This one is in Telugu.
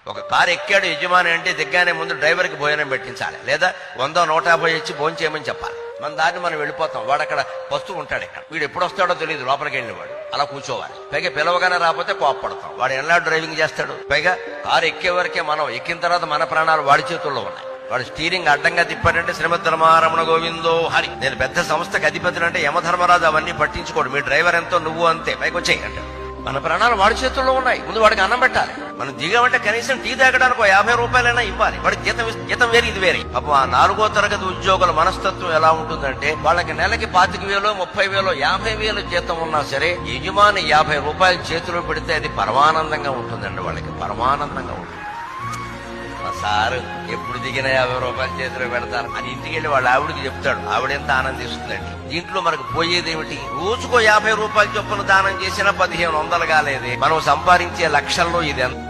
ఒక కారు ఎక్కాడు యజమాని అంటే దిగ్గానే ముందు డ్రైవర్కి భోజనం పెట్టించాలి, లేదా 100, 150 ఇచ్చి భోజనం చేయమని చెప్పాలి. మన దాన్ని మనం వెళ్ళిపోతాం. వాడు అక్కడ వస్తూ ఉంటాడు. ఇక్కడ వీడు ఎప్పుడు వస్తాడో తెలియదు. లోపలికి వెళ్ళిన వాడు అలా కూర్చోవాలి. పైగా పిలవగానే రాకపోతే కోప్పడతాం. వాడు ఎలా డ్రైవింగ్ చేస్తాడు? పైగా కారు ఎక్కే వరకే మనం, ఎక్కిన తర్వాత మన ప్రాణాలు వాడి చేతుల్లో ఉన్నాయి. వాడు స్టీరింగ్ అడ్డంగా తిప్పాడంటే శ్రీమద్ రమారమణ గోవిందో హరి. నేను పెద్ద సంస్థకి అధిపతులు అంటే యమధర్మరాజు అవన్నీ పట్టించుకోడు. మీ డ్రైవర్ ఎంతో నువ్వు అంతే, పైకి వచ్చేయి అంటాడు. మన ప్రాణాలు వాడి చేతుల్లో ఉన్నాయి. ముందు వాడికి అన్నం పెట్టాలి. మనం దిగామంటే కనీసం టీ తాగడానికి 50 రూపాయలైనా ఇవ్వాలి. వాడికి జీతం వేరు, ఇది వేరే. పాపం ఆ 4వ తరగతి ఉద్యోగుల మనస్తత్వం ఎలా ఉంటుందంటే, వాళ్ళకి నెలకి 25,000, 30,000, 50,000 జీతం ఉన్నా సరే యజమాని 50 రూపాయలు చేతిలో పెడితే అది పరమానందంగా ఉంటుందండి. వాళ్ళకి పరమానందంగా ఉంటుంది. సారు ఎప్పుడు దిగిన 50 రూపాయలు చేతిలో పెడతారు అని ఇంటికి వెళ్ళి వాళ్ళ ఆవిడికి చెప్తాడు. ఆవిడెంత ఆనందిస్తుందండి. దీంట్లో మనకు పోయేది ఏమిటి? రోజుకో 50 రూపాయలు చొప్పున దానం చేసినా 1500 కాలేదే. మనం సంపాదించే లక్షల్లో ఇది ఎంత?